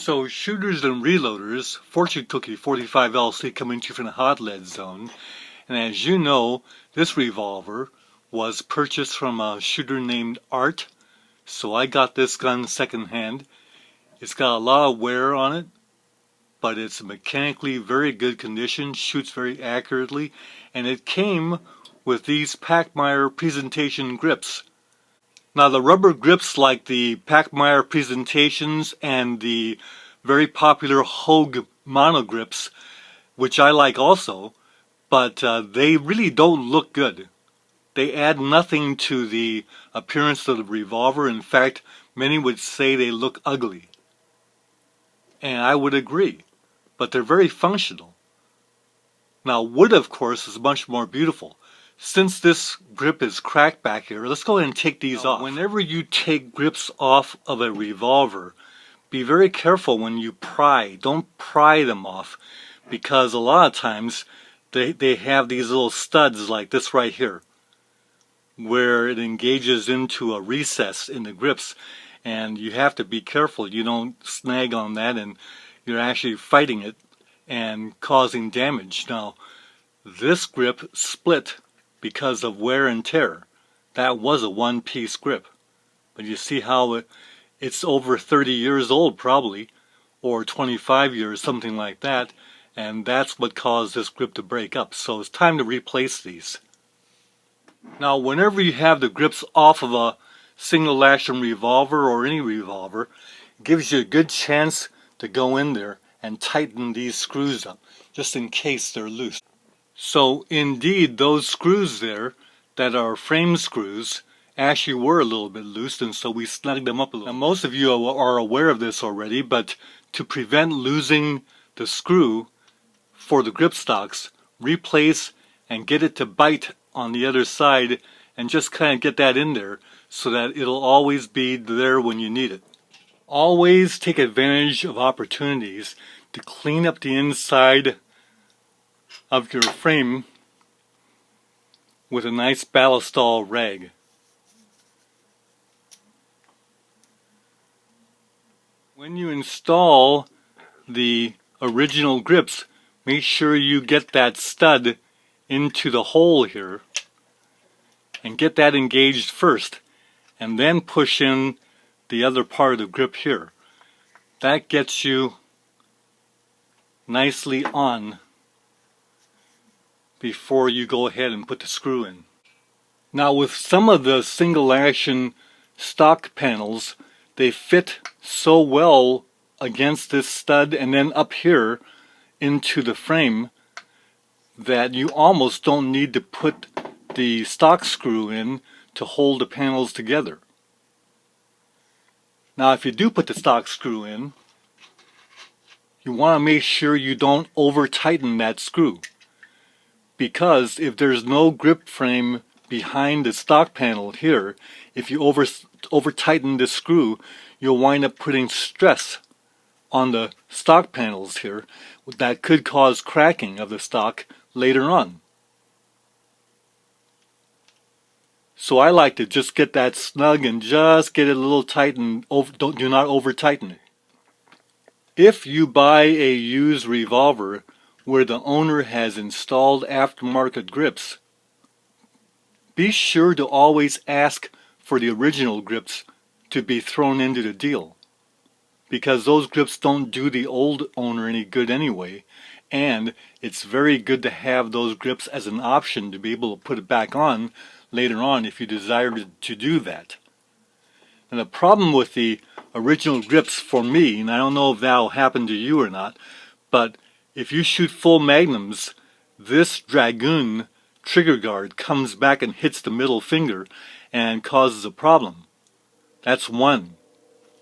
So shooters and reloaders, Fortune Cookie 45LC coming to you from the hot lead zone. And as you know, this revolver was purchased from a shooter named Art. So I got this gun secondhand. It's got a lot of wear on it, but it's mechanically very good condition, shoots very accurately, and it came with these Pachmayr presentation grips. Now the rubber grips like the Pachmayr presentations and the very popular Hogue mono grips, which I like also, but they really don't look good. They add nothing to the appearance of the revolver. In fact, many would say they look ugly. And I would agree, but they're very functional. Now wood, of course, is much more beautiful. Since this grip is cracked back here, let's go ahead and take these off. Whenever you take grips off of a revolver, be very careful when you pry. Don't pry them off, because a lot of times they have these little studs like this right here, where it engages into a recess in the grips, and you have to be careful you don't snag on that and you're actually fighting it and causing damage. Now, this grip split because of wear and tear. That was a one-piece grip, but you see how it's over 30 years old probably, or 25 years, something like that, and that's what caused this grip to break up. So it's time to replace these. Now whenever you have the grips off of a single action revolver or any revolver, it gives you a good chance to go in there and tighten these screws up, just in case they're loose. So indeed, those screws there that are frame screws actually were a little bit loose, and so we snugged them up a little. Now most of you are aware of this already, but to prevent losing the screw for the grip stocks, replace and get it to bite on the other side and just kind of get that in there so that it'll always be there when you need it. Always take advantage of opportunities to clean up the inside of your frame with a nice ballistol rag. When you install the original grips, make sure you get that stud into the hole here and get that engaged first, and then push in the other part of the grip here. That gets you nicely on before you go ahead and put the screw in. Now with some of the single action stock panels, they fit so well against this stud and then up here into the frame that you almost don't need to put the stock screw in to hold the panels together. Now if you do put the stock screw in, you want to make sure you don't over tighten that screw, because if there's no grip frame behind the stock panel here, if you over tighten the screw, you'll wind up putting stress on the stock panels here that could cause cracking of the stock later on. So I like to just get that snug and just get it a little tight, and do not over tighten it. If you buy a used revolver where the owner has installed aftermarket grips, be sure to always ask for the original grips to be thrown into the deal, because those grips don't do the old owner any good anyway, and it's very good to have those grips as an option to be able to put it back on later on if you desire to do that. And the problem with the original grips for me, and I don't know if that'll happen to you or not, but if you shoot full magnums, this Dragoon trigger guard comes back and hits the middle finger and causes a problem. That's one.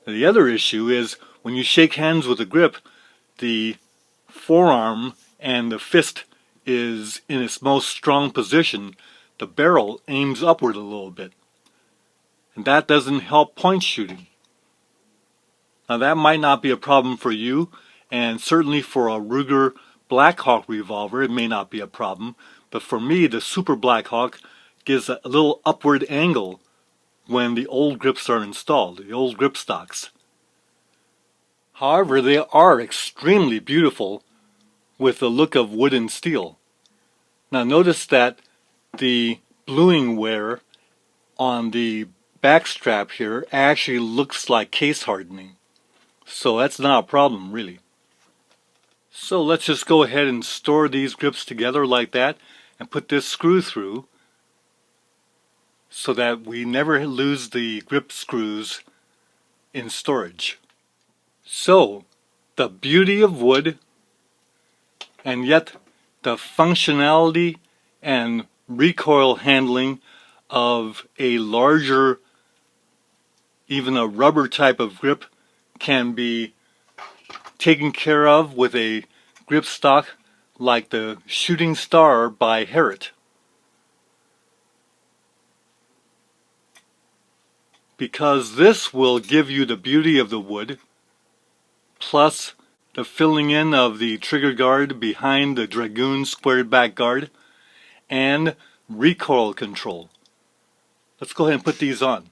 The other issue is when you shake hands with a grip, the forearm and the fist is in its most strong position. The barrel aims upward a little bit, and that doesn't help point shooting. Now that might not be a problem for you, and certainly for a Ruger Blackhawk revolver it may not be a problem, but for me the Super Blackhawk gives a little upward angle when the old grips are installed, the old grip stocks. However, they are extremely beautiful with the look of wood and steel. Now notice that the bluing wear on the back strap here actually looks like case hardening. So that's not a problem really. So let's just go ahead and store these grips together like that and put this screw through so that we never lose the grip screws in storage. So the beauty of wood and yet the functionality and recoil handling of a larger, even a rubber type of grip can be taken care of with a grip stock like the Shooting Star by Herrett. Because this will give you the beauty of the wood, plus the filling in of the trigger guard behind the Dragoon squared back guard, and recoil control. Let's go ahead and put these on.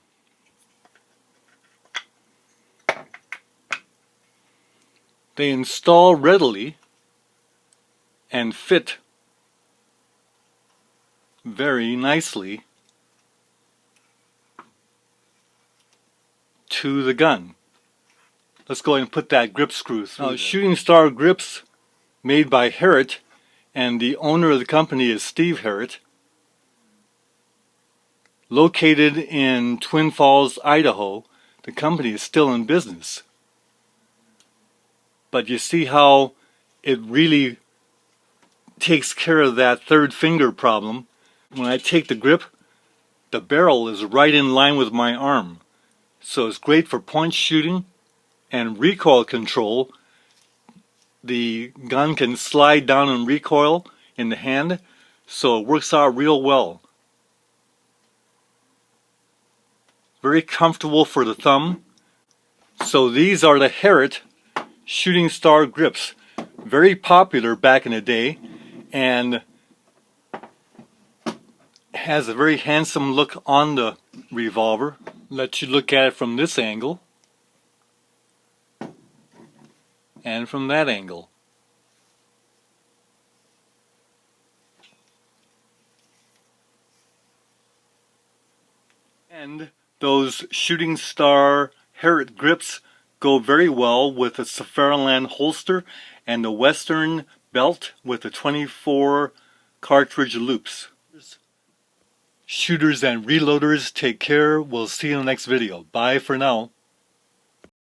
They install readily and fit very nicely to the gun. Let's go ahead and put that grip screw through. Now, Shooting Star grips made by Herrett, and the owner of the company is Steve Herrett, located in Twin Falls, Idaho. The company is still in business. But you see how it really takes care of that third finger problem. When I take the grip, the barrel is right in line with my arm. So it's great for point shooting and recoil control. The gun can slide down and recoil in the hand, so it works out real well. Very comfortable for the thumb. So these are the Herrett Shooting Star grips. Very popular back in the day, and has a very handsome look on the revolver. Let you look at it from this angle and from that angle. And those Shooting Star Herrett grips go very well with the Safariland holster and the Western belt with the 24 cartridge loops. Shooters and reloaders, take care. We'll see you in the next video. Bye for now.